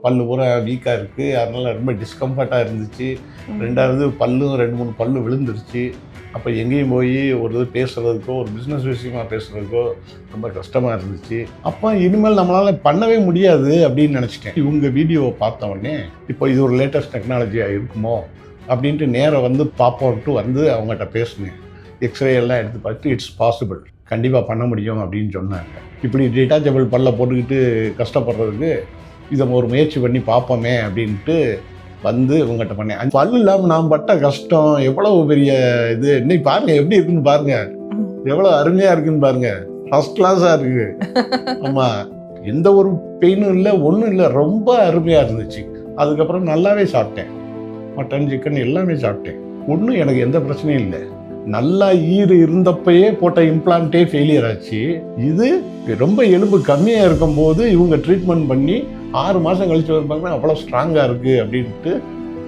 பல்லு பூரா வீக்காக இருக்குது, அதனால் ரொம்ப டிஸ்கம்ஃபர்ட்டாக இருந்துச்சு. 2வது பல்லும் 2, 3 பல்லு விழுந்துருச்சு. அப்போ எங்கேயும் போய் ஒரு இது பேசுகிறதுக்கோ, ஒரு பிஸ்னஸ் விஷயமா பேசுகிறதுக்கோ ரொம்ப கஷ்டமாக இருந்துச்சு. அப்போ இனிமேல் நம்மளால் பண்ணவே முடியாது அப்படின்னு நினச்சிட்டேன். இவங்க வீடியோவை பார்த்த உடனே இப்போ இது ஒரு லேட்டஸ்ட் டெக்னாலஜியாக இருக்குமோ அப்படின்ட்டு நேராக வந்து பார்ப்போன்ட்டு வந்து அவங்ககிட்ட பேசினேன். எக்ஸ்ரே எல்லாம் எடுத்து பார்த்து இட்ஸ் பாசிபிள், கண்டிப்பாக பண்ண முடியும் அப்படின்னு சொன்னாங்க. இப்படி டிட்டாச்சபிள் பல்லை போட்டுக்கிட்டு கஷ்டப்படுறதுக்கு இதை ஒரு முயற்சி பண்ணி பார்ப்போமே அப்படின்ட்டு வந்து உங்கள்கிட்ட பண்ணேன். பல்லு இல்லாமல் நான் பட்ட கஷ்டம் எவ்வளவு பெரிய இது. இன்னைக்கு பாருங்கள் எப்படி இருக்குன்னு பாருங்கள், எவ்வளோ அருமையாக இருக்குன்னு பாருங்கள், ஃபர்ஸ்ட் கிளாஸாக இருக்குது. ஆமாம், எந்த ஒரு பெயினும் இல்லை, ஒன்றும் இல்லை, ரொம்ப அருமையாக இருந்துச்சு. அதுக்கப்புறம் நல்லாவே சாப்பிட்டேன், மட்டன் சிக்கன் எல்லாமே சாப்பிட்டேன். ஒன்றும் எனக்கு எந்த பிரச்சனையும் இல்லை. நல்லா ஈறு இருந்தப்பயே போட்ட இம்ப்ளான்ட்டே ஃபெயிலியர் ஆச்சு. இது ரொம்ப எலும்பு கம்மியாக இருக்கும்போது இவங்க ட்ரீட்மெண்ட் பண்ணி 6 மாதம் கழிச்சு வருவாங்கன்னா அவ்வளோ ஸ்ட்ராங்காக இருக்குது அப்படின்ட்டு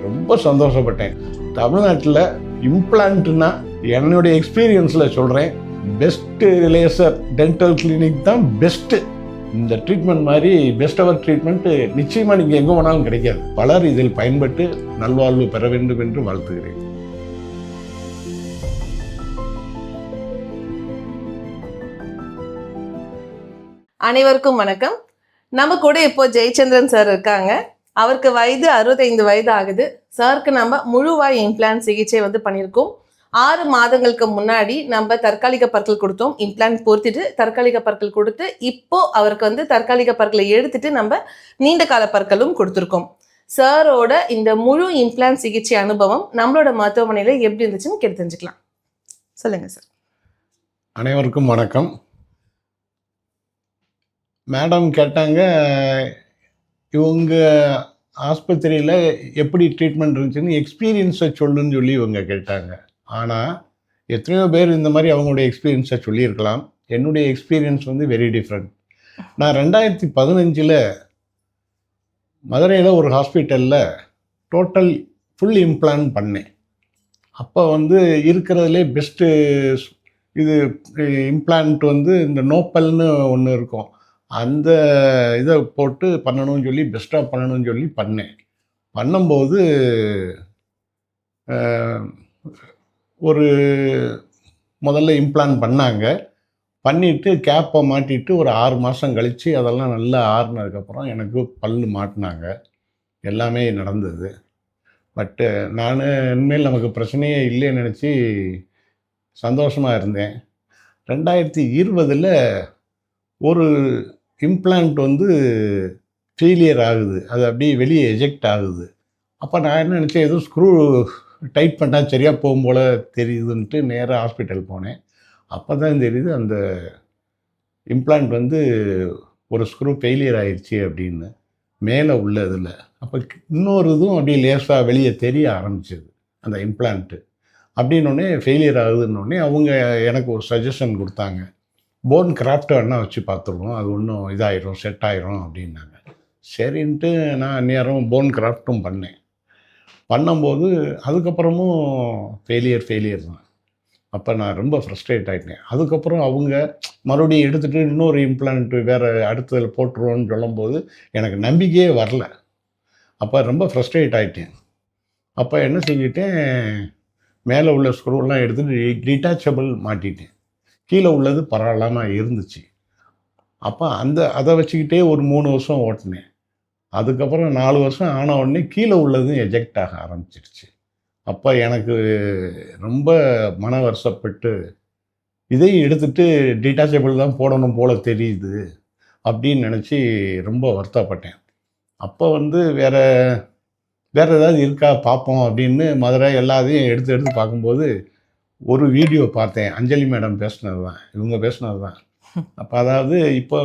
ரொம்ப சந்தோஷப்பட்டேன். தமிழ்நாட்டில் இம்ப்ளான்ட்னா என்னுடைய எக்ஸ்பீரியன்ஸில் சொல்கிறேன், பெஸ்ட்டு லேசர் டென்டல் கிளினிக் தான் பெஸ்ட்டு. இந்த ட்ரீட்மெண்ட் மாதிரி பெஸ்ட் அவர் ட்ரீட்மெண்ட்டு நிச்சயமாக நீங்கள் எங்கே வேணாலும் கிடைக்காது. பலர் இதில் பயன்பட்டு நல்வாழ்வு பெற வேண்டும் என்று வாழ்த்துகிறேன். அனைவருக்கும் வணக்கம். நம்ம கூட இப்போ ஜெயச்சந்திரன் சார் இருக்காங்க. அவருக்கு வயது 65 வயது ஆகுது. சாருக்கு நம்ம முழுவாய் இம்ப்ளான்ட் சிகிச்சை பண்ணியிருக்கோம். 6 மாதங்களுக்கு முன்னாடி நம்ம தற்காலிக பற்கள் கொடுத்தோம். இம்ப்ளான்ட் பொறுத்திட்டு தற்காலிக பற்கள் கொடுத்து இப்போ அவருக்கு தற்காலிக பற்களை எடுத்துட்டு நம்ம நீண்ட கால பற்களும் கொடுத்துருக்கோம். சாரோட இந்த முழு இம்ப்ளான்ட் சிகிச்சை அனுபவம் நம்மளோட மருத்துவமனையில் எப்படி இருந்துச்சுன்னு கேட்டு தெரிஞ்சுக்கலாம். சொல்லுங்க சார். அனைவருக்கும் வணக்கம். மேடம் கேட்டாங்க, இவங்க ஆஸ்பத்திரியில் எப்படி ட்ரீட்மெண்ட் இருந்துச்சுன்னு எக்ஸ்பீரியன்ஸை சொல்லுன்னு சொல்லி இவங்க கேட்டாங்க. ஆனால் எத்தனையோ பேர் இந்த மாதிரி அவங்களுடைய எக்ஸ்பீரியன்ஸை சொல்லியிருக்கலாம். என்னுடைய எக்ஸ்பீரியன்ஸ் வெரி டிஃப்ரெண்ட். நான் 2015 மதுரையில் ஒரு ஹாஸ்பிட்டலில் டோட்டல் ஃபுல் இம்ப்ளான்ட் பண்ணேன். அப்போ இருக்கிறதுலே பெஸ்ட்டு இது இம்ப்ளான்ட் இந்த நோப்பல்னு ஒன்று இருக்கும், அந்த இதை போட்டு பண்ணணும்னு சொல்லி பெஸ்ட்டாக பண்ணணும்னு சொல்லி பண்ணேன். பண்ணும்போது ஒரு முதல்ல இம்ப்ளான்ட் பண்ணாங்க. பண்ணிவிட்டு கேப்பை மாட்டிட்டு ஒரு 6 மாதம் கழித்து அதெல்லாம் நல்லா ஆறுனதுக்கப்புறம் எனக்கு பல்லு மாட்டினாங்க. எல்லாமே நடந்தது. பட்டு நான் இனிமேல் நமக்கு பிரச்சனையே இல்லைன்னு நினச்சி சந்தோஷமாக இருந்தேன். 2020 ஒரு இம்ப்ளான்ட் ஃபெயிலியர் ஆகுது, அது அப்படியே வெளியே எஜெக்ட் ஆகுது. அப்போ நான் என்ன நினச்சேன், ஏதோ ஸ்க்ரூ டைட் பண்ணால் சரியாக போகும் போல் தெரியுதுன்ட்டு நேராக ஹாஸ்பிட்டல் போனேன். அப்போ தான் தெரியுது அந்த இம்ப்ளான்ட் ஒரு ஸ்க்ரூ ஃபெயிலியர் ஆயிடுச்சு அப்படின்னு மேலே உள்ள இதில். அப்போ இன்னொரு இதுவும் அப்படியே லேசாக வெளியே தெரிய ஆரம்பிச்சிது அந்த இம்ப்ளான்ட்டு. அப்படின்னோடனே ஃபெயிலியர் ஆகுதுன்னொடனே அவங்க எனக்கு ஒரு சஜஷன் கொடுத்தாங்க, போன் கிராஃப்ட் வேணால் வச்சு பார்த்துருவோம், அது ஒன்றும் இதாயிரும், செட் ஆயிரும் அப்படின்னாங்க. சரின்ட்டு நான் நேரம் போன் கிராஃப்ட்டும் பண்ணேன். பண்ணும்போது அதுக்கப்புறமும் ஃபெயிலியர் தான். அப்போ நான் ரொம்ப ஃப்ரஸ்ட்ரேட் ஆகிட்டேன். அதுக்கப்புறம் அவங்க மறுபடியும் எடுத்துகிட்டு இன்னொரு இம்ப்ளான்ட்டு வேறு அடுத்ததில் போட்டுருவோன்னு சொல்லும்போது எனக்கு நம்பிக்கையே வரல. அப்போ ரொம்ப ஃப்ரஸ்ட்ரேட் ஆகிட்டேன். அப்போ என்ன செஞ்சுட்டேன், மேலே உள்ள ஸ்க்ரூலாம் எடுத்துகிட்டு டிட்டாச்சபிள் மாட்டிட்டேன். கீழே உள்ளது பரவாயில்லாமல் இருந்துச்சு. அப்போ அதை வச்சுக்கிட்டே ஒரு 3 வருஷம் ஓட்டினேன். அதுக்கப்புறம் 4 வருஷம் ஆன உடனே கீழே உள்ளதும் எஜெக்ட் ஆக ஆரம்பிச்சிருச்சு. அப்போ எனக்கு ரொம்ப மன வருஷப்பட்டு இதையும் எடுத்துகிட்டு டிட்டாச்சபிள் தான் போடணும் போல் தெரியுது அப்படின்னு நினச்சி ரொம்ப வருத்தப்பட்டேன். அப்போ வேறு ஏதாவது இருக்கா பார்ப்போம் அப்படின்னு மதுரை எல்லாத்தையும் எடுத்து பார்க்கும்போது ஒரு வீடியோ பார்த்தேன். அஞ்சலி மேடம் பேசுனது தான், இவங்க பேசுனது தான். அப்போ அதாவது இப்போ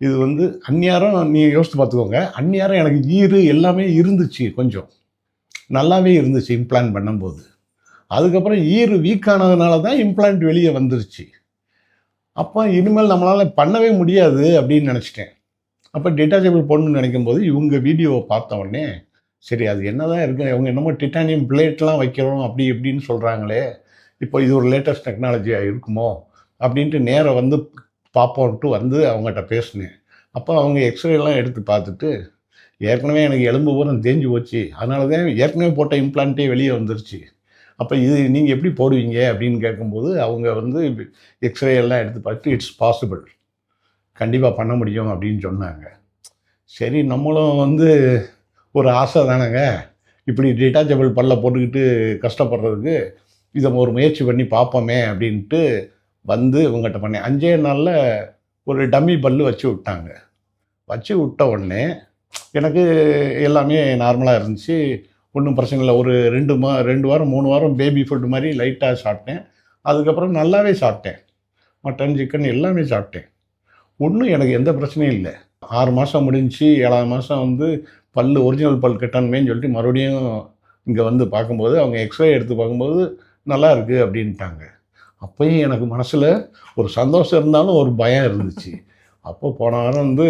இது அந்நியாரம் நீங்கள் யோசித்து பார்த்துக்கோங்க. அந்நியாரம் எனக்கு ஈறு எல்லாமே இருந்துச்சு, கொஞ்சம் நல்லாவே இருந்துச்சு இம்ப்ளான்ட் பண்ணும்போது. அதுக்கப்புறம் ஈறு வீக்கானதுனால தான் இம்ப்ளான்ட் வெளியே வந்துருச்சு. அப்போ இனிமேல் நம்மளால் பண்ணவே முடியாது அப்படின்னு நினச்சிட்டேன். அப்போ டிட்டாச்சபிள் போடணும்னு நினைக்கும் போது இவங்க வீடியோவை பார்த்த உடனே சரி அது என்ன தான் இருக்குது, அவங்க என்னமோ டிட்டானியம் பிளேட்லாம் வைக்கிறோம் அப்படி இப்படின்னு சொல்கிறாங்களே, இப்போ இது ஒரு லேட்டஸ்ட் டெக்னாலஜியாக இருக்குமோ அப்படின்ட்டு நேராக பார்ப்போன்ட்டு வந்து அவங்ககிட்ட பேசினேன். அப்போ அவங்க எக்ஸ்ரேலாம் எடுத்து பார்த்துட்டு ஏற்கனவே எனக்கு எலும்பு பூரம் தேஞ்சு போச்சு, அதனால தான் ஏற்கனவே போட்ட இம்ப்ளான்ட்டே வெளியே வந்துருச்சு. அப்போ இது நீங்கள் எப்படி போடுவீங்க அப்படின்னு கேட்கும்போது அவங்க வந்து எக்ஸ்ரே எல்லாம் எடுத்து பார்த்து இட்ஸ் பாசிபிள், கண்டிப்பாக பண்ண முடியும் அப்படின்னு சொன்னாங்க. சரி, நம்மளும் வந்து ஒரு ஆசை தானேங்க, இப்படி டிட்டாச்சபிள் பல்ல போட்டுக்கிட்டு கஷ்டப்படுறதுக்கு இதை ஒரு முயற்சி பண்ணி பார்ப்போமே அப்படின்ட்டு வந்து இவங்ககிட்ட பண்ணேன். 5 நாளில் ஒரு டம்மி பல்லு வச்சு விட்டாங்க. வச்சு விட்ட உடனே எனக்கு எல்லாமே நார்மலாக இருந்துச்சு, ஒன்றும் பிரச்சனை இல்லை. ஒரு 2 வாரம் 3 வாரம் பேபி ஃபுட் மாதிரி லைட்டாக சாப்பிட்டேன். அதுக்கப்புறம் நல்லாவே சாப்பிட்டேன், மட்டன் சிக்கன் எல்லாமே சாப்பிட்டேன். ஒன்றும் எனக்கு எந்த பிரச்சனையும் இல்லை. 6 மாதம் முடிஞ்சு 7ஆவது மாதம் வந்து பல் ஒரிஜினல் பல் கட்டணுமேன்னு சொல்லிட்டு மறுபடியும் இங்கே வந்து பார்க்கும்போது அவங்க எக்ஸ்ரே எடுத்து பார்க்கும்போது நல்லா இருக்குது அப்படின்ட்டாங்க. அப்போயும் எனக்கு மனசில் ஒரு சந்தோஷம் இருந்தாலும் ஒரு பயம் இருந்துச்சு. அப்போ போன வாரம் வந்து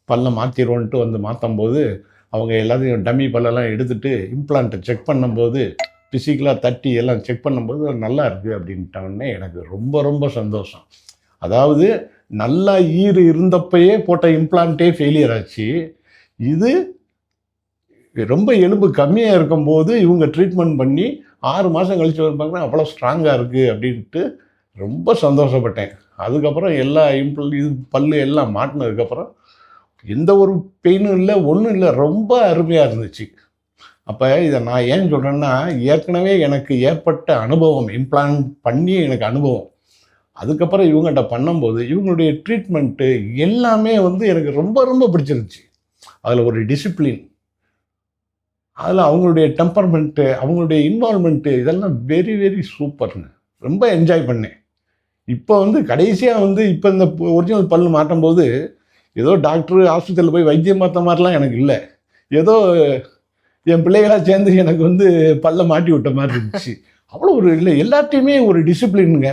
பல்லை மாற்றிடுவோன்ட்டு வந்து மாற்றும்போது அவங்க எல்லாத்தையும் டம்மி பல்லெல்லாம் எடுத்துகிட்டு இம்ப்ளான்ட்டை செக் பண்ணும்போது ஃபிசிக்கலாக தட்டி எல்லாம் செக் பண்ணும்போது நல்லா இருக்குது அப்படின்ட்டாங்கன்னே எனக்கு ரொம்ப ரொம்ப சந்தோஷம். அதாவது நல்லா ஈறு இருந்தப்பயே போட்ட இம்ப்ளான்ட்டே ஃபெயிலியர் ஆச்சு. இது ரொம்ப எலும்பு கம்மியாக இருக்கும்போது இவங்க ட்ரீட்மெண்ட் பண்ணி 6 மாதம் கழிச்சு பார்க்குறேன் அவ்வளோ ஸ்ட்ராங்காக இருக்குது அப்படின்ட்டு ரொம்ப சந்தோஷப்பட்டேன். அதுக்கப்புறம் எல்லா இது பல்லு எல்லாம் மாட்டினதுக்கப்புறம் எந்த ஒரு பெயினும் இல்லை, ஒன்றும் இல்லை, ரொம்ப அருமையாக இருந்துச்சு. அப்போ இதை நான் ஏன் சொல்கிறேன்னா, ஏற்கனவே எனக்கு ஏற்பட்ட அனுபவம், இம்ப்ளான்ட் பண்ணி எனக்கு அனுபவம். அதுக்கப்புறம் இவங்ககிட்ட பண்ணும்போது இவங்களுடைய ட்ரீட்மெண்ட்டு எல்லாமே வந்து எனக்கு ரொம்ப ரொம்ப பிடிச்சிருந்துச்சு. அதில் ஒரு டிசிப்ளின், அதில் அவங்களுடைய டெம்பர்மெண்ட்டு, அவங்களுடைய இன்வால்மெண்ட்டு, இதெல்லாம் வெரி வெரி சூப்பர்னு ரொம்ப என்ஜாய் பண்ணேன். இப்போ வந்து கடைசியாக வந்து இப்போ இந்த ஒரிஜினல் பல்லு மாட்டும்போது ஏதோ டாக்டர் ஆஸ்பத்திரியில் போய் வைத்தியம் பார்த்த மாதிரிலாம் எனக்கு இல்லை. ஏதோ என் பிள்ளைகளாக சேர்ந்து எனக்கு வந்து பல்ல மாட்டி விட்ட மாதிரி இருந்துச்சு. அவ்வளோ ஒரு இல்லை, எல்லாத்தையுமே ஒரு டிசிப்ளினுங்க,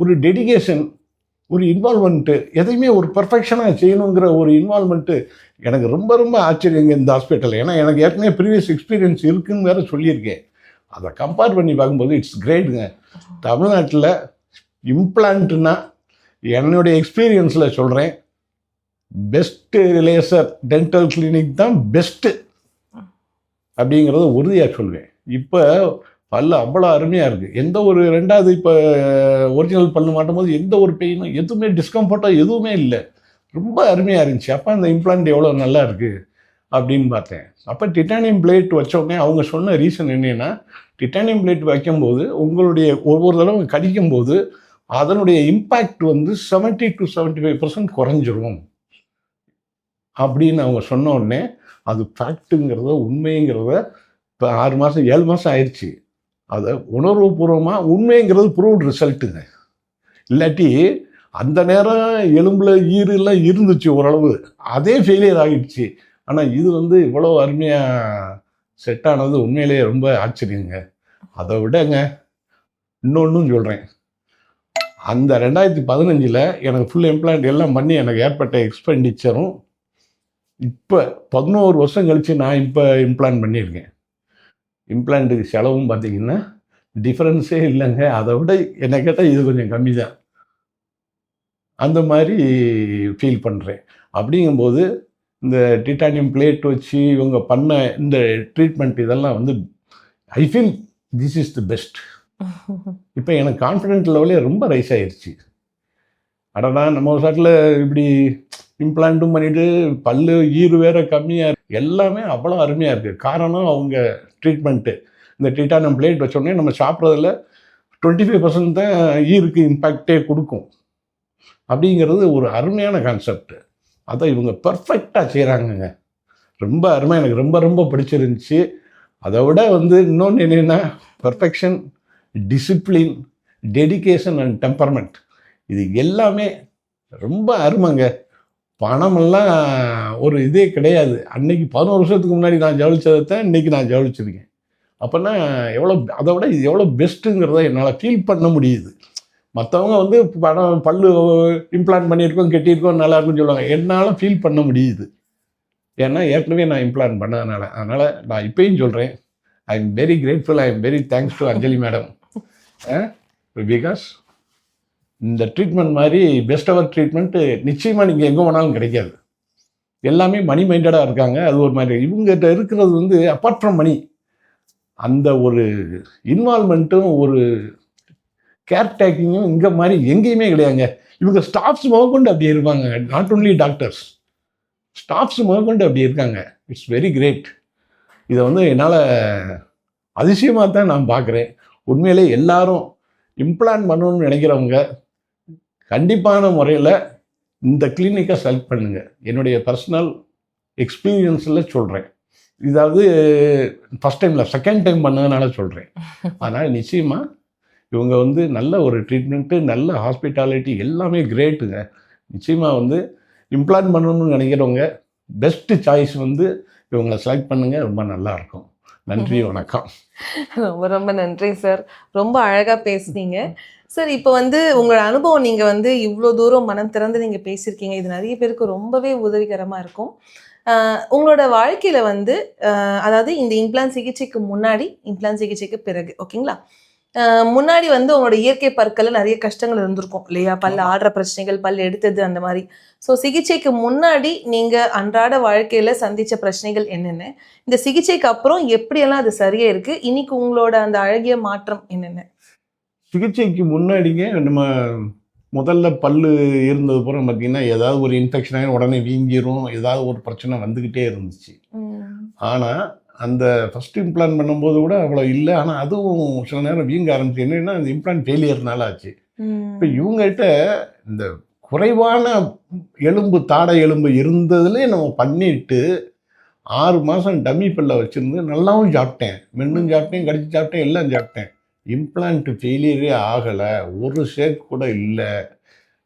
ஒரு டெடிகேஷன், ஒரு இன்வால்மெண்ட்டு, எதையுமே ஒரு பர்ஃபெக்ஷனாக செய்யணுங்கிற ஒரு இன்வால்மெண்ட்டு எனக்கு ரொம்ப ரொம்ப ஆச்சரியங்க இந்த ஹாஸ்பிட்டல். ஏன்னா எனக்கு ஏற்கனவே ப்ரீவியஸ் எக்ஸ்பீரியன்ஸ் இருக்குதுன்னு வேறு சொல்லியிருக்கேன். அதை கம்பேர் பண்ணி பார்க்கும்போது இட்ஸ் கிரேட்டுங்க. தமிழ்நாட்டில் இம்ப்ளான்ட்னா என்னுடைய எக்ஸ்பீரியன்ஸில் சொல்கிறேன், பெஸ்ட்டு லேசர் டென்டல் கிளினிக் தான் பெஸ்ட்டு அப்படிங்கிறத உறுதியாக சொல்லுவேன். இப்போ பல்லு அவ்வளோ அருமையாக இருக்குது. எந்த ஒரு 2வது இப்போ ஒரிஜினல் பல்லு மாட்டும் போது எந்த ஒரு பெயினும் எதுவுமே டிஸ்கம்ஃபர்ட்டாக எதுவுமே இல்லை, ரொம்ப அருமையாக இருந்துச்சு. அப்போ அந்த இம்ப்ளான்ட் எவ்வளோ நல்லா இருக்குது அப்படின்னு பார்த்தேன். அப்போ டிட்டானியம் பிளேட் வச்சோடனே அவங்க சொன்ன ரீசன் என்னென்னா, டிட்டானியம் பிளேட் வைக்கும்போது உங்களுடைய ஒவ்வொரு தடவை கடிக்கும்போது அதனுடைய இம்பேக்ட் வந்து 70 to 75% குறைஞ்சிரும் அப்படின்னு அவங்க சொன்ன உடனே அது ஃபேக்ட்டுங்கிறத, உண்மைங்கிறத இப்போ 6 மாதம் 7 மாதம் ஆயிடுச்சு. அதை உணர்வுபூர்வமாக உண்மைங்கிறது ப்ரூவ்ட் ரிசல்ட்டுங்க. இல்லாட்டி அந்த நேரம் எலும்பில் ஈரெல்லாம் இருந்துச்சு ஓரளவு, அதே ஃபெயிலியர் ஆகிடுச்சு. ஆனால் இது வந்து இவ்வளோ அருமையாக செட் ஆனது உண்மையிலேயே ரொம்ப ஆச்சரியங்க. அதை விடங்க இன்னொன்றும் சொல்கிறேன், அந்த 2015 எனக்கு ஃபுல் இம்ப்ளான்ட் எல்லாம் பண்ணி எனக்கு ஏற்பட்ட எக்ஸ்பெண்டிச்சரும் இப்போ 11 வருஷம் கழித்து நான் இப்போ இம்ப்ளான்ட் பண்ணியிருக்கேன். இம்ப்ளான்ட்டுக்கு செலவும் பார்த்திங்கன்னா டிஃப்ரென்ஸே இல்லைங்க. அதை விட என்னை கேட்டால் இது கொஞ்சம் கம்மி தான், அந்த மாதிரி ஃபீல் பண்ணுறேன். அப்படிங்கும்போது இந்த டிட்டானியம் பிளேட் வச்சு இவங்க பண்ண இந்த ட்ரீட்மெண்ட் இதெல்லாம் வந்து I feel this is the best. இப்போ எனக்கு கான்ஃபிடென்ட் லெவலே ரொம்ப ரைஸ் ஆகிடுச்சு. அடடா, நம்ம சாட்டில் இப்படி இம்ப்ளான்ட்டும் பண்ணிவிட்டு பல்லு ஈறு வேறு கம்மியாக எல்லாமே அவ்வளோ அருமையாக இருக்குது. காரணம் அவங்க ட்ரீட்மெண்ட்டு. இந்த டிட்டானியம் பிளேட் வச்சோடனே நம்ம சாப்பிட்றதுல 25% தான் ஈருக்கு இம்பேக்டே கொடுக்கும் அப்படிங்கிறது ஒரு அருமையான கான்செப்ட். அதை இவங்க பர்ஃபெக்டாக செய்கிறாங்கங்க, ரொம்ப அருமை. எனக்கு ரொம்ப ரொம்ப பிடிச்சிருந்துச்சி. அதை விட வந்து இன்னொன்று என்னென்னா, perfection, discipline, dedication and temperament, இது எல்லாமே ரொம்ப அருமைங்க. பணமெல்லாம் ஒரு இதே கிடையாது. அன்னைக்கு 11 வருஷத்துக்கு முன்னாடி நான் ஜவுளிச்சதை தான் இன்றைக்கி நான் ஜவுளிச்சிருக்கேன். அப்போனா எவ்வளோ, அதை விட இது எவ்வளோ பெஸ்ட்டுங்கிறத என்னால் ஃபீல் பண்ண முடியுது. மற்றவங்க வந்து பல்லு இம்ப்ளான்ட் பண்ணியிருக்கோம், கெட்டியிருக்கோம், நல்லா இருக்குன்னு சொல்லுவாங்க. என்னால் ஃபீல் பண்ண முடியுது, ஏன்னா ஏற்கனவே நான் இம்ப்ளான்ட் பண்ணதுனால. அதனால் நான் இப்போயும் சொல்கிறேன், I am very grateful, I am very thanks to Anjali madam. Because இந்த ட்ரீட்மெண்ட் மாதிரி பெஸ்ட் அவர் ட்ரீட்மெண்ட்டு நிச்சயமாக நீங்கள் எங்கே வேணாலும் கிடைக்காது. எல்லாமே மணி மைண்டடாக இருக்காங்க. அது ஒரு மாதிரி. இவங்ககிட்ட இருக்கிறது வந்து அப்பார்ட் ஃப்ரம் மணி, அந்த ஒரு இன்வால்மெண்ட்டும் ஒரு கேர் டேக்கிங்கும் இங்கே மாதிரி எங்கேயுமே கிடையாதுங்க. இவங்க ஸ்டாஃப்ஸ் முதற்கொண்டு அப்படி இருப்பாங்க. நாட் ஒன்லி டாக்டர்ஸ், ஸ்டாஃப்ஸ் முதற்கொண்டு அப்படி இருக்காங்க. It's very great. இதை வந்து என்னால் அதிசயமாக தான் நான் பார்க்குறேன். உண்மையிலே எல்லாரும் இம்ப்ளான்ட் பண்ணணும்னு நினைக்கிறவங்க கண்டிப்பான முறையில் இந்த கிளினிக்கை செலக்ட் பண்ணுங்கள். என்னுடைய பர்சனல் எக்ஸ்பீரியன்ஸில் சொல்கிறேன். இதாவது ஃபஸ்ட் டைமில் செகண்ட் டைம் பண்ணதுனால சொல்கிறேன். அதனால் நிச்சயமாக இவங்க வந்து நல்ல ஒரு ட்ரீட்மெண்ட்டு, நல்ல ஹாஸ்பிட்டாலிட்டி, எல்லாமே கிரேட்டுங்க. நிச்சயமாக வந்து இம்ப்ளான்ட் பண்ணணும்னு நினைக்கிறவங்க பெஸ்ட்டு சாய்ஸ் வந்து இவங்களை செலக்ட் பண்ணுங்கள். ரொம்ப நல்லாயிருக்கும். நன்றி, வணக்கம். ரொம்ப ரொம்ப நன்றி சார். ரொம்ப அழகாக பேசுனீங்க சார். இப்போ வந்து உங்களோட அனுபவம், நீங்கள் வந்து இவ்வளோ தூரம் மனம் திறந்து நீங்கள் பேசியிருக்கீங்க. இது நிறைய பேருக்கு ரொம்பவே உதவிகரமாக இருக்கும். உங்களோட வாழ்க்கையில் வந்து அதாவது இந்த இம்ப்ளான்ட் சிகிச்சைக்கு முன்னாடி, இம்ப்ளான்ட் சிகிச்சைக்கு பிறகு, ஓகேங்களா? முன்னாடி வந்து உங்களோட இயற்கை பற்களில் நிறைய கஷ்டங்கள் இருந்திருக்கும் இல்லையா? பல் ஆடுற பிரச்சனைகள், பல் எடுத்தது, அந்த மாதிரி. ஸோ சிகிச்சைக்கு முன்னாடி நீங்கள் அன்றாட வாழ்க்கையில் சந்தித்த பிரச்சனைகள் என்னென்ன, இந்த சிகிச்சைக்கு அப்புறம் எப்படியெல்லாம் அது சரியாக இருக்குது, இன்னைக்கு உங்களோட அந்த அழகிய மாற்றம் என்னென்ன? சிகிச்சைக்கு முன்னாடிங்க நம்ம முதல்ல பல்லு இருந்தது பூரா பார்த்தீங்கன்னா ஏதாவது ஒரு இன்ஃபெக்ஷன் ஆகி உடனே வீங்கிரும், ஏதாவது ஒரு பிரச்சனை வந்துக்கிட்டே இருந்துச்சு. ஆனால் அந்த ஃபஸ்ட் இம்ப்ளான்ட் பண்ணும்போது கூட அவ்வளோ இல்லை. ஆனால் அதுவும் சில நேரம் வீங்க ஆரம்பிச்சு. என்னென்னா அந்த இம்ப்ளான்ட் ஃபெயிலியர்னால ஆச்சு. இப்போ இவங்ககிட்ட இந்த குறைவான எலும்பு, தாடை எலும்பு இருந்ததுலேயே நம்ம பண்ணிட்டு 6 மாதம் டம்மி பல்ல வச்சுருந்து நல்லாவும் சாப்பிட்டேன், மென்னும் சாப்பிட்டேன், கடிச்சு சாப்பிட்டேன், எல்லாம் சாப்பிட்டேன். இம்ப்ளான்ட் ஃபெயிலியரே ஆகலை, ஒரு ஷேக் கூட இல்லை,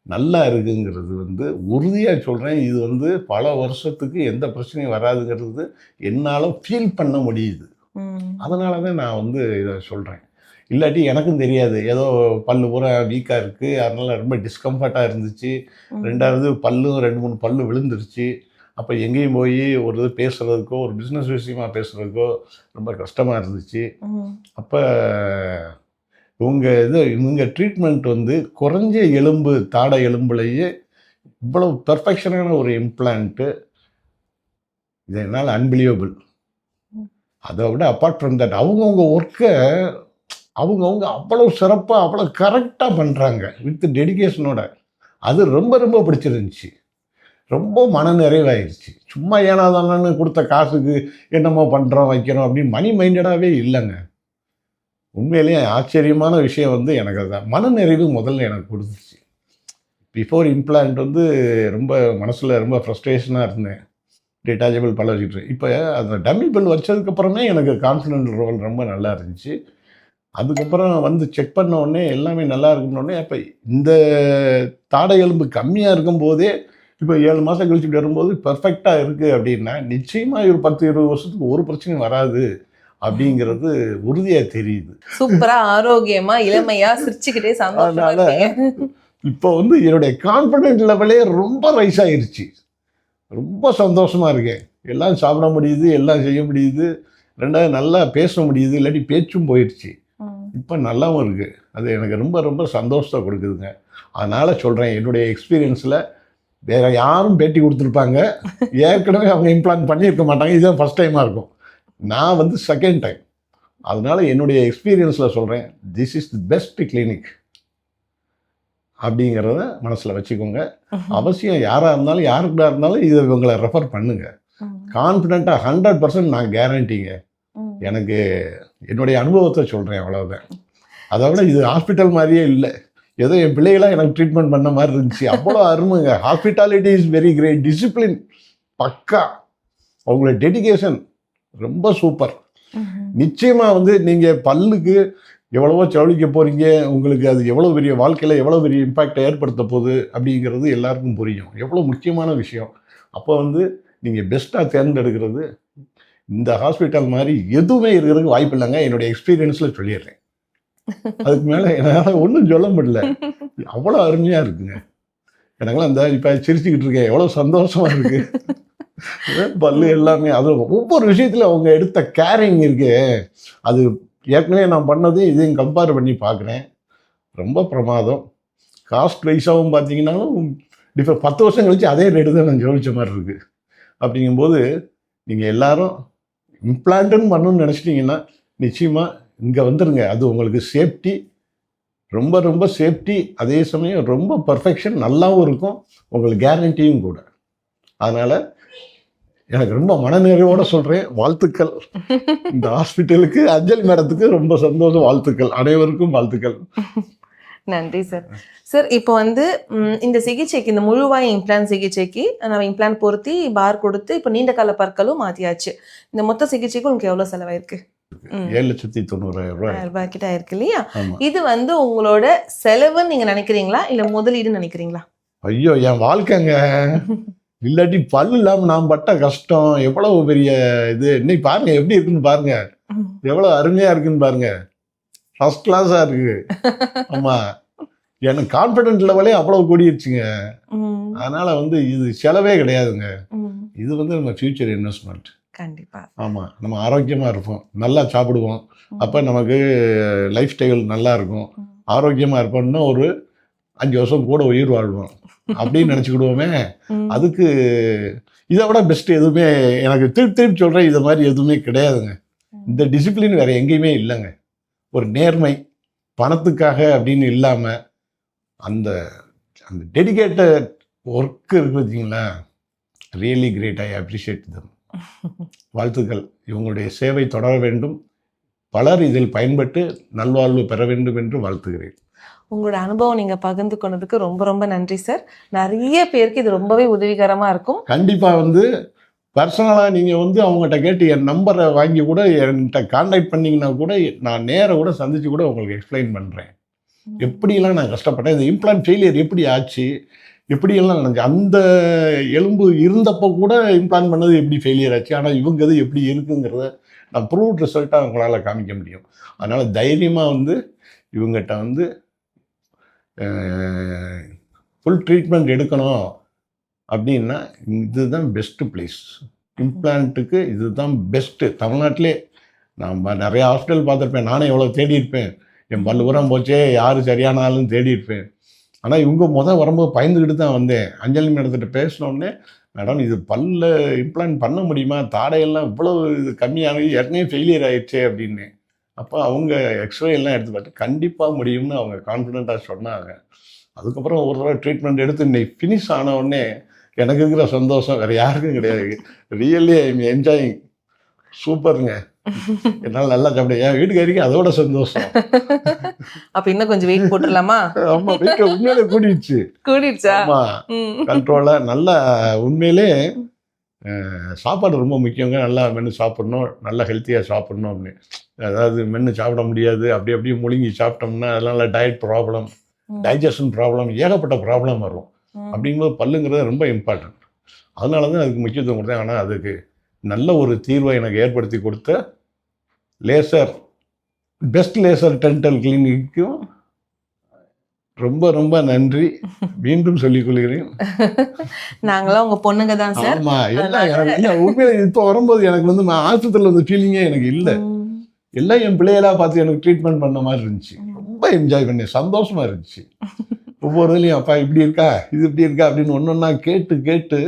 நல்லா இருக்குங்கிறது வந்து உறுதியாக சொல்கிறேன். இது வந்து பல வருஷத்துக்கு எந்த பிரச்சனையும் வராதுங்கிறது என்னால் ஃபீல் பண்ண முடியுது. அதனால தான் நான் வந்து இதை சொல்கிறேன். இல்லாட்டி எனக்கும் தெரியாது. ஏதோ பல்லு பூரா வீக்காக இருக்குது, அதனால் ரொம்ப டிஸ்கம்ஃபர்ட்டாக இருந்துச்சு. ரெண்டாவது பல்லும் 2-3 பல்லு விழுந்துருச்சு. அப்போ எங்கேயும் போய் ஒரு இது பேசுகிறதுக்கோ, ஒரு பிஸ்னஸ் விஷயமாக பேசுகிறதுக்கோ ரொம்ப கஷ்டமாக இருந்துச்சு. அப்போ இவங்க ட்ரீட்மெண்ட் வந்து குறைஞ்ச எலும்பு, தாடை எலும்புலையே இவ்வளவு பெர்ஃபெக்ஷனான ஒரு இம்ப்ளான்ட்டு, இது என்னால் அன்பிலியபிள். அதை விட அப்பார்ட் ஃப்ரம் தட் அவங்கவுங்க ஒர்க்கை அவங்கவுங்க அவ்வளோ சிறப்பாக, அவ்வளோ கரெக்டாக பண்ணுறாங்க வித் டெடிகேஷனோட. அது ரொம்ப ரொம்ப பிடிச்சிருந்துச்சி. ரொம்ப மன நிறைவாயிருச்சு. சும்மா ஏனாதானு கொடுத்த காசுக்கு என்னமோ பண்ணுறோம், வைக்கிறோம் அப்படின்னு மணி மைண்டடாகவே இல்லைங்க. உண்மையிலேயே ஆச்சரியமான விஷயம் வந்து எனக்கு அதுதான். மன நிறைவு முதல்ல எனக்கு கொடுத்துச்சு. பிஃபோர் இம்ப்ளான்ட் வந்து ரொம்ப மனசில் ரொம்ப ஃப்ரஸ்ட்ரேஷனாக இருந்தேன். டிட்டாச்சபிள் பல்ல வச்சுட்டு. இப்போ அந்த டம்மி பல் வச்சதுக்கப்புறமே எனக்கு கான்ஃபிடென்ட் ரோல் ரொம்ப நல்லா இருந்துச்சு. அதுக்கப்புறம் வந்து செக் பண்ண உடனே எல்லாமே நல்லா இருக்குன்னொடனே, அப்போ இந்த தாடை எலும்பு கம்மியாக இருக்கும்போதே இப்போ 7 மாதம் கழிச்சு வரும்போது பெர்ஃபெக்டாக இருக்குது அப்படின்னா, நிச்சயமாக ஒரு 10-20 வருஷத்துக்கு ஒரு பிரச்சனையும் வராது அப்படிங்கிறது உறுதியாக தெரியுது. சூப்பரா, ஆரோக்கியமா, இளமையா, சிரிச்சுக்கிட்டே சந்தோஷமா இருக்கீங்க. இப்போ வந்து என்னுடைய கான்ஃபிடென்ட் லெவலே ரொம்ப ரைஸ் ஆயிருச்சு. ரொம்ப சந்தோஷமாக இருக்கேன். எல்லாம் சாப்பிட முடியுது, எல்லாம் செய்ய முடியுது. ரெண்டாவது நல்லா பேச முடியுது, இல்லாட்டி பேச்சும் போயிடுச்சு. இப்போ நல்லாவும் இருக்குது. அது எனக்கு ரொம்ப ரொம்ப சந்தோஷத்தை கொடுக்குதுங்க. அதனால் சொல்கிறேன், என்னுடைய எக்ஸ்பீரியன்ஸில் வேறு யாரும் பேட்டி கொடுத்துருப்பாங்க, ஏற்கனவே அவங்க இம்ப்ளான்ட் பண்ணியிருக்க மாட்டாங்க. இதுதான் ஃபஸ்ட் டைமாக இருக்கும். நான் வந்து செகண்ட் டைம். அதனால் என்னுடைய எக்ஸ்பீரியன்ஸில் சொல்கிறேன், this is the best clinic அப்படிங்கிறத மனசில் வச்சுக்கோங்க. அவசியம் யாராக இருந்தாலும், யாருக்குடா இருந்தாலும் இதை இவங்களை ரெஃபர் பண்ணுங்க. கான்ஃபிடென்ட்டாக 100% நான் கேரண்டிங்க. எனக்கு என்னுடைய அனுபவத்தை சொல்கிறேன், அவ்வளோதான். அதை விட இது ஹாஸ்பிட்டல் மாதிரியே இல்லை. ஏதோ என் பிள்ளைகளாக எனக்கு ட்ரீட்மெண்ட் பண்ண மாதிரி இருந்துச்சு. அவ்வளோ அருமைங்க. Hospitality is very great. Discipline பக்கா. அவங்களோட டெடிகேஷன் ரொம்ப சூப்பர். நிச்சயமாக வந்து நீங்கள் பல்லுக்கு எவ்வளவோ செலவழிக்க போகிறீங்க, உங்களுக்கு அது எவ்வளோ பெரிய வாழ்க்கையில் எவ்வளோ பெரிய இம்பேக்டை ஏற்படுத்த போகுது அப்படிங்கிறது எல்லாருக்கும் புரியும். எவ்வளோ முக்கியமான விஷயம். அப்போ வந்து நீங்கள் பெஸ்ட்டாக தேர்ந்தெடுக்கிறது இந்த ஹாஸ்பிட்டல் மாதிரி எதுவுமே இருக்கிறதுக்கு வாய்ப்பு இல்லைங்க. என்னுடைய எக்ஸ்பீரியன்ஸில் சொல்லிடுறேன். அதுக்கு மேலே என்னால் ஒன்றும் சொல்ல முடியல. அவ்வளோ அருமையாக இருக்குங்க. எனக்கெல்லாம் இந்த இப்போ சிரிச்சுக்கிட்டு இருக்கேன், எவ்வளோ சந்தோஷமாக இருக்குது. பல்லு எல்லாமே அது ஒவ்வொரு விஷயத்தில் அவங்க எடுத்த கேரிங் இருக்கு. அது ஏற்கனவே நான் பண்ணது இதையும் கம்பேர் பண்ணி பார்க்குறேன். ரொம்ப பிரமாதம். காஸ்ட் வைஸாகவும் பார்த்தீங்கன்னாலும் 10 வருஷம் கழிச்சு அதே ரேட்டு தான் நான் ஜோதிச்ச மாதிரி இருக்குது. அப்படிங்கும்போது நீங்கள் எல்லாரும் இம்ப்ளான்ட்டுன்னு பண்ணணும்னு நினச்சிட்டிங்கன்னா நிச்சயமாக இங்கே வந்துடுங்க. அது உங்களுக்கு சேஃப்டி, ரொம்ப ரொம்ப சேஃப்டி, அதே சமயம் ரொம்ப பர்ஃபெக்ஷன், நல்லாவும் இருக்கும், உங்களுக்கு கேரண்டியும் கூட. அதனால் எனக்கு ரொம்ப மனநிறைவோட சொல்கிறேன், வாழ்த்துக்கள் இந்த ஹாஸ்பிட்டலுக்கு, அஞ்சலி மேடத்துக்கு ரொம்ப சந்தோஷம், வாழ்த்துக்கள், அனைவருக்கும் வாழ்த்துக்கள். நன்றி சார். சார் இப்போ வந்து இந்த சிகிச்சைக்கு, இந்த முழுவாய் இம்ப்ளான்ட் சிகிச்சைக்கு நம்ம இம்ப்ளான்ட் பொருத்தி பார் கொடுத்து இப்போ நீண்ட கால பற்களும் மாற்றியாச்சு. இந்த மொத்த சிகிச்சைக்கு உங்களுக்கு எவ்வளோ செலவாயிருக்கு? 7,90,000 ரூபாய் கிட்ட ஆயிருக்கு இல்லையா? ஆமாம். இது வந்து உங்களோட செலவுன்னு நீங்கள் நினைக்கிறீங்களா இல்லை முதலீடுன்னு நினைக்கிறீங்களா? ஐயோ, என் வாழ்க்கைங்க. இல்லாட்டி பல்லு இல்லாமல் நான் பட்ட கஷ்டம் எவ்வளவு பெரிய இது. இன்னைக்கு பாருங்க எப்படி இருக்குன்னு பாருங்க, எவ்வளோ அருமையாக இருக்குன்னு பாருங்க, ஃபர்ஸ்ட் கிளாஸாக இருக்கு. ஆமாம், எனக்கு கான்ஃபிடென்ட் லெவலே அவ்வளோ கூடிருச்சுங்க. அதனால வந்து இது செலவே கிடையாதுங்க. இது வந்து நம்ம ஃபியூச்சர் இன்வெஸ்ட்மெண்ட். கண்டிப்பா. ஆமாம், நம்ம ஆரோக்கியமாக இருப்போம், நல்லா சாப்பிடுவோம், அப்போ நமக்கு லைஃப் ஸ்டைல் நல்லா இருக்கும், ஆரோக்கியமாக இருப்போம்னா ஒரு 5 வருஷம் கூட உயிர் வாழ்வோம் அப்படின்னு நினச்சிக்கிடுவோமே. அதுக்கு இதை விட பெஸ்ட் எதுவுமே எனக்கு திருப்பி சொல்கிறேன், இது மாதிரி எதுவுமே கிடையாதுங்க. இந்த டிசிப்ளின் வேறு எங்கேயுமே இல்லைங்க. ஒரு நேர்மை, பணத்துக்காக அப்படின்னு இல்லாமல் அந்த அந்த டெடிகேட்டட் ஒர்க் இருக்கு பார்த்தீங்களா, really great. I appreciate them. வாழ்த்துக்கள். இவங்களுடைய சேவை தொடர வேண்டும், பலர் இதில் பயன்பட்டு நல்வாழ்வு பெற வேண்டும் என்று வாழ்த்துகிறேன். உங்களோட அனுபவம் நீங்கள் பகிர்ந்து கொண்டதுக்கு ரொம்ப ரொம்ப நன்றி சார். நிறைய பேருக்கு இது ரொம்பவே உதவிகரமாக இருக்கும். கண்டிப்பாக வந்து பர்சனலாக நீங்கள் வந்து அவங்ககிட்ட கேட்டு என் நம்பரை வாங்கி கூட என்கிட்ட கான்டாக்ட் பண்ணிங்கன்னா கூட நான் நேராக கூட சந்தித்து கூட உங்களுக்கு எக்ஸ்பிளைன் பண்ணுறேன். எப்படியெல்லாம் நான் கஷ்டப்பட்டேன், இந்த இம்ப்ளான்ட் ஃபெயிலியர் எப்படி ஆச்சு, எப்படியெல்லாம் நடந்துச்சு, அந்த எலும்பு இருந்தப்போ கூட இம்ப்ளான்ட் பண்ணது எப்படி ஃபெயிலியர் ஆச்சு, ஆனால் இவங்க இது எப்படி இருக்குங்கிறத நான் ப்ரூவ்ட் ரிசல்ட்டாக அவங்களால காமிக்க முடியும். அதனால் தைரியமாக வந்து இவங்ககிட்ட வந்து ஃபுல் ட்ரீட்மெண்ட் எடுக்கணும் அப்படின்னா இதுதான் பெஸ்ட்டு பிளேஸ். இம்ப்ளான்ட்டுக்கு இதுதான் பெஸ்ட்டு. தமிழ்நாட்டிலே நான் நிறைய ஹாஸ்பிட்டல் பார்த்துருப்பேன், நானே எவ்வளோ தேடி இருப்பேன், என் பல்லு உரம் போச்சே, யார் சரியான ஆளுன்னு தேடி இருப்பேன். ஆனால் இவங்க வரும்போது பயந்துக்கிட்டு தான் வந்தேன். அஞ்சலி மேடத்திட்ட பேசினோடனே, மேடம் இது பல்ல இம்ப்ளான்ட் பண்ண முடியுமா, தாடையெல்லாம் இவ்வளோ இது கம்மியானது, ஏற்கனவே ஃபெயிலியர் ஆயிடுச்சே அப்படின்னு. அப்போ அவங்க எக்ஸ்ரே எல்லாம் எடுத்து பார்த்து கண்டிப்பாக முடியும்னு அவங்க கான்ஃபிடென்ட்டாக சொன்னாங்க. அதுக்கப்புறம் ஒரு தடவை ட்ரீட்மெண்ட் எடுத்து இன்னைக்கு ஃபினிஷ் ஆன உடனே எனக்கு இருக்கிற சந்தோஷம் வேறு யாருக்கும் கிடையாது. Really I am enjoying. சூப்பருங்க. என்னால் நல்லா சாப்பிட, என் வீட்டுக்காரிக்கு அதோட சந்தோஷம். அப்போ இன்னும் கொஞ்சம் வெயிட் போட்டுடலாமா? ஆமாம், வெயிட் உண்மையிலே கூடிடுச்சா? ஆமாம், கண்ட்ரோலாக நல்லா. உண்மையிலே சாப்பாடு ரொம்ப முக்கியங்க. நல்லா மென்று சாப்பிட்ணும், நல்லா ஹெல்த்தியாக சாப்பிட்ணும் அப்படின்னு. அதாவது மென்று சாப்பிட முடியாது, அப்படியே முழுங்கி சாப்பிட்டோம்னா அதனால டயட் ப்ராப்ளம், டைஜஷன் ப்ராப்ளம், ஏகப்பட்ட ப்ராப்ளம் வரும். அப்படிங்கும்போது பல்லுங்கிறது ரொம்ப இம்பார்ட்டன்ட். அதனால தான் அதுக்கு முக்கியத்துவம் கொடுத்தேன். ஆனால் அதுக்கு நல்ல ஒரு தீர்வை எனக்கு ஏற்படுத்தி கொடுத்த லேசர், பெஸ்ட் லேசர் டென்டல் கிளினிக்கும் ரொம்ப ரொம்ப நன்றி மீண்டும் சொல்லிக் கொள்கிறேன். நாங்களாம் உங்க பொண்ணுங்க தான் சார். ஆமா, எல்லாம் உண்மையில இப்போ வரும்போது எனக்கு வந்து ஆஸ்பத்திரியில் வந்து ஃபீலிங்கே எனக்கு இல்லை. எல்லாம் என் பிள்ளைகளா பார்த்து எனக்கு ட்ரீட்மெண்ட் பண்ண மாதிரி இருந்துச்சு. ரொம்ப என்ஜாய் பண்ணேன், சந்தோஷமா இருந்துச்சு. ஒவ்வொரு இதுலையும் அப்பா இப்படி இருக்கா, இது இப்படி இருக்கா அப்படின்னு ஒன்றொன்னா கேட்டு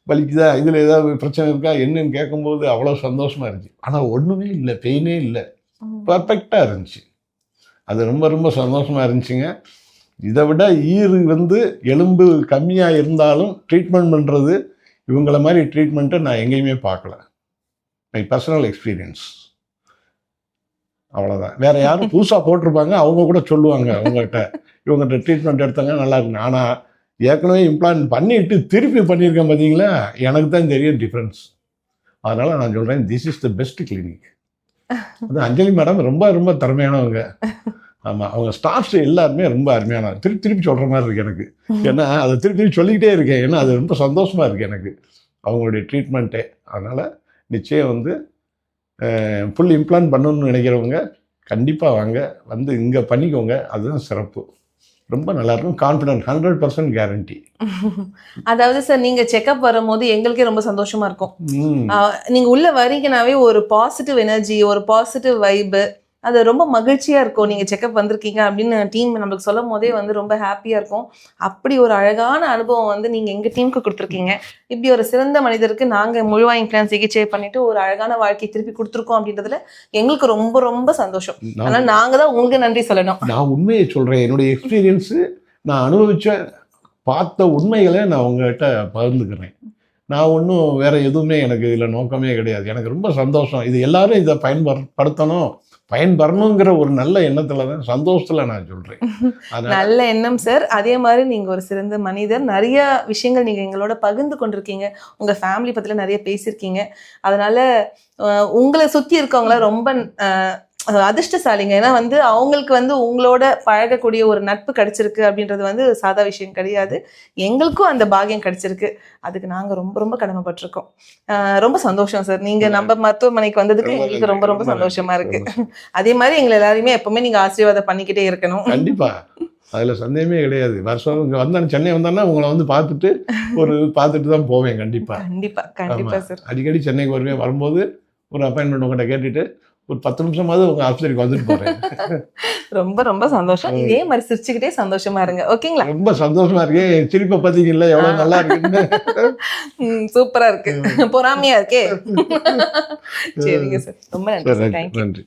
வலிக்குதா, இதில் ஏதாவது பிரச்சனை இருக்கா என்னன்னு கேட்கும்போது அவ்வளோ சந்தோஷமா இருந்துச்சு. ஆனால் ஒன்றுமே இல்லை, பெயினே இல்லை, பர்ஃபெக்டாக இருந்துச்சு. அது ரொம்ப ரொம்ப சந்தோஷமா இருந்துச்சுங்க. இதை விட வந்து எலும்பு கம்மியாக இருந்தாலும் ட்ரீட்மெண்ட் பண்ணுறது, இவங்கள மாதிரி ட்ரீட்மெண்ட்டை நான் எங்கேயுமே பார்க்கல. My personal experience. அவ்வளோதான். வேறு யாரும் புதுசாக போட்டிருப்பாங்க, அவங்க கூட சொல்லுவாங்க இவங்ககிட்ட ட்ரீட்மெண்ட் எடுத்தாங்க நல்லா இருக்கு. ஆனால் ஏற்கனவே இம்ப்ளான்ட் பண்ணிட்டு திருப்பி பண்ணியிருக்கேன் பார்த்தீங்களா, எனக்கு தான் தெரியும் டிஃப்ரென்ஸ். அதனால் நான் சொல்கிறேன், this is the best clinic. அது அஞ்சலி மேடம் ரொம்ப ரொம்ப திறமையானவங்க. ஆமாம், அவங்க ஸ்டாஃப்ஸ் எல்லாருமே ரொம்ப அருமையானவங்க. திருப்பி சொல்கிற மாதிரி இருக்குது எனக்கு. ஏன்னா அதை திருப்பி சொல்லிக்கிட்டே இருக்கேன், ஏன்னா அது ரொம்ப சந்தோஷமாக இருக்குது எனக்கு அவங்களுடைய ட்ரீட்மெண்ட்டே. அதனால் நிச்சயம் வந்து ஃபுல் இம்ப்ளான்ட் பண்ணணும்னு நினைக்கிறவங்க கண்டிப்பாக வாங்க, வந்து இங்கே பண்ணிக்கோங்க. அதுதான் சிறப்பு. ரொம்ப நல்லாயிருக்கும். Confident, 100% guarantee. அதாவது சார், நீங்கள் செக்அப் வரும்போது எங்களுக்கே ரொம்ப சந்தோஷமாக இருக்கும். நீங்கள் உள்ளே வரீங்கனாவே ஒரு பாசிட்டிவ் எனர்ஜி, ஒரு பாசிட்டிவ் வைப்பு, அது ரொம்ப மகிழ்ச்சியா இருக்கும். நீங்க செக்அப் வந்திருக்கீங்க அப்படின்னு டீம் நம்மளுக்கு சொல்லும் போதே வந்து ரொம்ப ஹாப்பியா இருக்கும். அப்படி ஒரு அழகான அனுபவம் வந்து நீங்க எங்க டீமுக்கு கொடுத்துருக்கீங்க. இப்படி ஒரு சிறந்த மனிதருக்கு நாங்க முழுவா இம்ப்ளான்ட் சிகிச்சை பண்ணிட்டு ஒரு அழகான வாழ்க்கையை திருப்பி கொடுத்துருக்கோம் அப்படின்றதுல எங்களுக்கு ரொம்ப ரொம்ப சந்தோஷம். ஆனா நாங்க தான் உங்களுக்கு நன்றி சொல்லணும். நான் உண்மையை சொல்றேன். என்னுடைய எக்ஸ்பீரியன்ஸு நான் அனுபவிச்ச பார்த்த உண்மைகளை நான் உங்ககிட்ட பகிர்ந்துக்கிறேன். நான் ஒன்றும் வேற எதுவுமே எனக்கு இதில் நோக்கமே கிடையாது. எனக்கு ரொம்ப சந்தோஷம். இது எல்லாரும் இதை பயன்பெறணுங்கிற ஒரு நல்ல எண்ணத்துல தான், சந்தோஷத்துல நான் சொல்றேன். நல்ல எண்ணம் சார். அதே மாதிரி நீங்க ஒரு சிறந்த மனிதர். நிறைய விஷயங்கள் நீங்க எங்களோட பகிர்ந்து கொண்டிருக்கீங்க. உங்க ஃபேமிலி பத்தில நிறைய பேசியிருக்கீங்க. அதனால உங்களை சுத்தி இருக்கவங்கள ரொம்ப அதிர்ஷ்டசாலிங்க. ஏன்னா வந்து அவங்களுக்கு வந்து உங்களோட பழகக்கூடிய ஒரு நட்பு கிடைச்சிருக்கு அப்படின்றது வந்து சாதா விஷயம் கிடையாது. எங்களுக்கும் அந்த பாக்கியம் கிடைச்சிருக்கு. அதுக்கு நாங்க ரொம்ப ரொம்ப கடமைப்பட்டிருக்கோம். ரொம்ப சந்தோஷம் சார். நீங்க நம்ம மருத்துவமனைக்கு வந்ததுக்கு எங்களுக்கு ரொம்ப ரொம்ப சந்தோஷமா இருக்கு. அதே மாதிரி எங்களை எல்லாரையுமே எப்பவுமே நீங்க ஆசீர்வாதம் பண்ணிக்கிட்டே இருக்கணும். கண்டிப்பா, அதுல சந்தேகமே கிடையாது. வருஷம் இங்க வந்தேன், சென்னை வந்தேன்னா உங்களை வந்து பார்த்துட்டு தான் போவேன். கண்டிப்பா கண்டிப்பா கண்டிப்பா சார். அடிக்கடி சென்னைக்கு வருவேன். வரும்போது ஒரு அப்பாயின்மெண்ட் உங்கள்கிட்ட கேட்டுட்டு ஒரு 10 நிமிஷமாவது உங்க ஆஸ்பத்திரிக்கு வந்துட்டு போறேன். ரொம்ப ரொம்ப சந்தோஷம். இதே மாதிரி சிரிச்சுக்கிட்டே சந்தோஷமா இருங்க. ஓகேங்களா? ரொம்ப சந்தோஷமா இருக்கேன். சிரிப்பை பார்த்தீங்கல்ல எவ்வளவு நல்லா இருக்குன்னு. சூப்பரா இருக்கு. பொறாமையா இருக்கே. சரிங்க சார். ரொம்ப நன்றி. நன்றி.